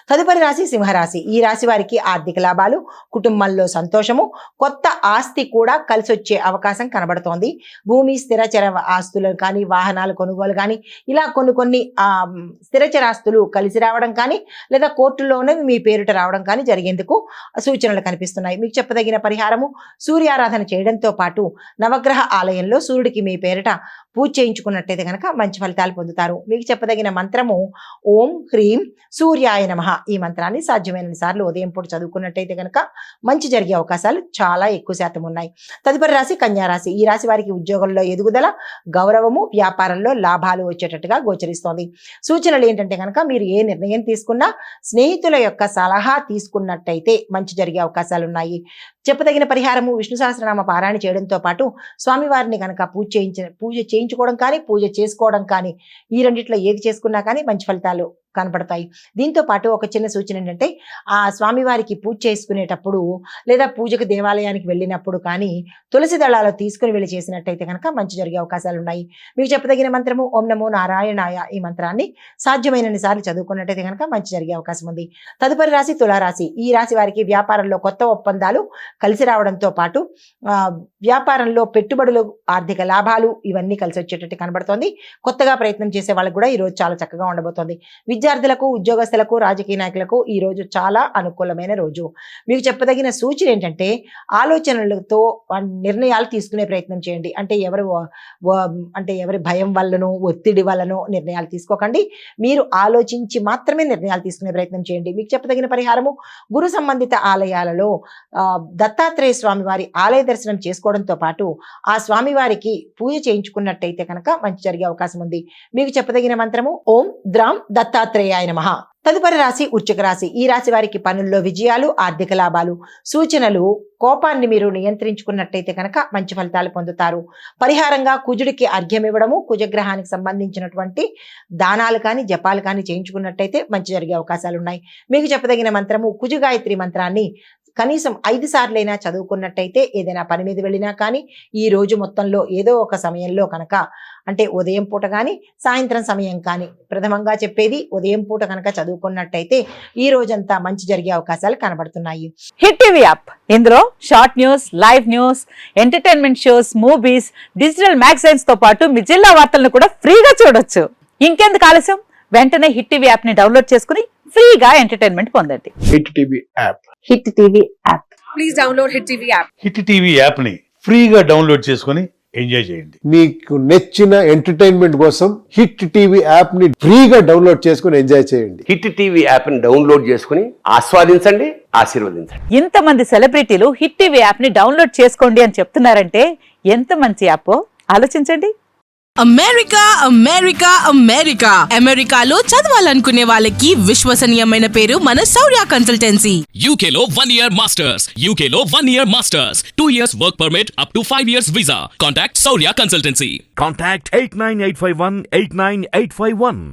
తదుపరి రాశి సింహరాశి. ఈ రాశి వారికి ఆర్థిక లాభాలు, కుటుంబంలో సంతోషము, కొత్త ఆస్తి కూడా కలిసొచ్చే అవకాశం కనబడుతోంది. భూమి స్థిరచర ఆస్తులు కానీ, వాహనాలు కొనుగోలు కానీ, ఇలా కొన్ని స్థిరచర ఆస్తులు కలిసి రావడం కానీ, లేదా కోర్టులోనే మీ పేరిట రావడం కానీ జరిగేందుకు సూచనలు కనిపిస్తున్నాయి. మీకు చెప్పదగిన పరిహారము సూర్యారాధన చేయడంతో పాటు నవగ్రహ ఆలయంలో సూర్యుడికి మీ పేరిట పూజ చేయించుకున్నట్టయితే కనుక మంచి ఫలితాలు పొందుతారు. మీకు చెప్పదగిన మంత్రము ఓం హ్రీం సూర్యాయ నమః. ఈ మంత్రాన్ని సాధ్యమైనన్ని సార్లు ఉదయం పూట చదువుకున్నట్టయితే కనుక మంచి జరిగే అవకాశాలు చాలా ఎక్కువ శాతం ఉన్నాయి. తదుపరి రాశి కన్యారాశి. ఈ రాశి వారికి ఉద్యోగంలో ఎదుగుదల, గౌరవము, వ్యాపారంలో లాభాలు వచ్చేటట్టుగా గోచరిస్తోంది. సూచనలు ఏంటంటే కనుక మీరు ఏ నిర్ణయం తీసుకున్నా స్నేహితుల యొక్క సలహా తీసుకున్నట్టయితే మంచి జరిగే అవకాశాలు ఉన్నాయి. చెప్పదగిన పరిహారము విష్ణు సహస్రనామ పారాయణ చేయడంతో పాటు స్వామివారిని కనుక పూజ చేయించుకోవడం కానీ, పూజ చేసుకోవడం కానీ, ఈ రెండిట్లో ఏది చేసుకున్నా కానీ మంచి ఫలితాలు కనపడతాయి. దీంతో పాటు ఒక చిన్న సూచన ఏంటంటే ఆ స్వామివారికి పూజ చేసుకునేటప్పుడు లేదా పూజకు దేవాలయానికి వెళ్ళినప్పుడు కానీ తులసి దళాలు తీసుకుని వెళ్ళి చేసినట్టయితే కనుక మంచి జరిగే అవకాశాలు ఉన్నాయి. మీకు చెప్పదగిన మంత్రము ఓం నమో నారాయణాయ. ఈ మంత్రాన్ని సాధ్యమైనన్ని సార్లు చదువుకున్నట్టయితే కనుక మంచి జరిగే అవకాశం ఉంది. తదుపరి రాశి తులారాశి. ఈ రాశి వారికి వ్యాపారంలో కొత్త ఒప్పందాలు కలిసి రావడంతో పాటు వ్యాపారంలో పెట్టుబడులు, ఆర్థిక లాభాలు ఇవన్నీ కలిసి వచ్చేటట్టు కనబడుతోంది. కొత్తగా ప్రయత్నం చేసే వాళ్ళకు కూడా ఈరోజు చాలా చక్కగా ఉండబోతోంది. విద్యార్థులకు, ఉద్యోగస్తులకు, రాజకీయ నాయకులకు ఈ రోజు చాలా అనుకూలమైన రోజు. మీకు చెప్పదగిన సూచన ఏంటంటే ఆలోచనలతో నిర్ణయాలు తీసుకునే ప్రయత్నం చేయండి. అంటే ఎవరి భయం వల్లనో, ఒత్తిడి వల్లనో నిర్ణయాలు తీసుకోకండి. మీరు ఆలోచించి మాత్రమే నిర్ణయాలు తీసుకునే ప్రయత్నం చేయండి. మీకు చెప్పదగిన పరిహారము గురు సంబంధిత ఆలయాలలో దత్తాత్రేయ స్వామి వారి ఆలయ దర్శనం చేసుకోవడంతో పాటు ఆ స్వామివారికి పూజ చేయించుకున్నట్టయితే కనుక మంచి జరిగే అవకాశం ఉంది. మీకు చెప్పదగిన మంత్రము ఓం ద్రాం దత్తాత్రేయాయ నమః. తదుపరి రాశి వృశ్చిక రాశి. ఈ రాశి వారికి పనుల్లో విజయాలు, ఆర్థిక లాభాలు. సూచనలు కోపాన్ని మీరు నియంత్రించుకున్నట్టయితే కనుక మంచి ఫలితాలు పొందుతారు. పరిహారంగా కుజుడికి అర్ఘ్యం ఇవ్వడము, కుజగ్రహానికి సంబంధించినటువంటి దానాలు కానీ, జపాలు కానీ చేయించుకున్నట్టయితే మంచి జరిగే అవకాశాలు ఉన్నాయి. మీకు చెప్పదగిన మంత్రము కుజ గాయత్రి మంత్రాన్ని కనీసం 5 సార్లైనా చదువుకున్నట్టయితే ఏదైనా పని మీద వెళ్ళినా కానీ, ఈ రోజు మొత్తంలో ఏదో ఒక సమయంలో కనుక, అంటే ఉదయం పూట కానీ, సాయంత్రం సమయం కానీ, ప్రథమంగా చెప్పేది ఉదయం పూట కనుక చదువుకున్నట్టయితే ఈ రోజంతా మంచి జరిగే అవకాశాలు కనబడుతున్నాయి. హిట్ టీవీ యాప్, ఇందులో short news, live news, entertainment shows, movies, digital magazines తో పాటు మీ జిల్లా వార్తలను కూడా ఫ్రీగా చూడొచ్చు. ఇంకెందుకు ఆలస్యం, వెంటనే హిట్ టీవీ యాప్ ని డౌన్లోడ్ చేసుకుని ఫ్రీగా ఎంటర్టైన్మెంట్ పొందండి. Hit TV app. Hit TV app. Please download hit TV app. Hit TV app ని ఫ్రీగా డౌన్లోడ్ చేసుకుని ఎంజాయ్ చేయండి. మీకు నచ్చిన ఎంటర్టైన్మెంట్ కోసం హిట్ టీవీ యాప్ ని ఫ్రీగా డౌన్లోడ్ చేసుకుని ఎంజాయ్ చేయండి. హిట్ టీవీ యాప్ ని డౌన్లోడ్ చేసుకుని ఆస్వాదించండి, ఆశీర్వదించండి. ఇంతమంది సెలబ్రిటీలు హిట్ టీవీ యాప్ ని డౌన్లోడ్ చేసుకోండి అని చెప్తున్నారంటే ఎంత మంచి యాప్ ఆలోచించండి. అమెరికా అమెరికా అమెరికా అమెరికాలో చదవాలనుకునే వాళ్ళకి విశ్వసనీయమైన పేరు మన శౌర్య కన్సల్టెన్సీ. UK లో 1 year masters, UK లో 1 year masters, 2 years work permit up to 5 years visa. Contact Saurya Consultancy. Contact 89851 89851.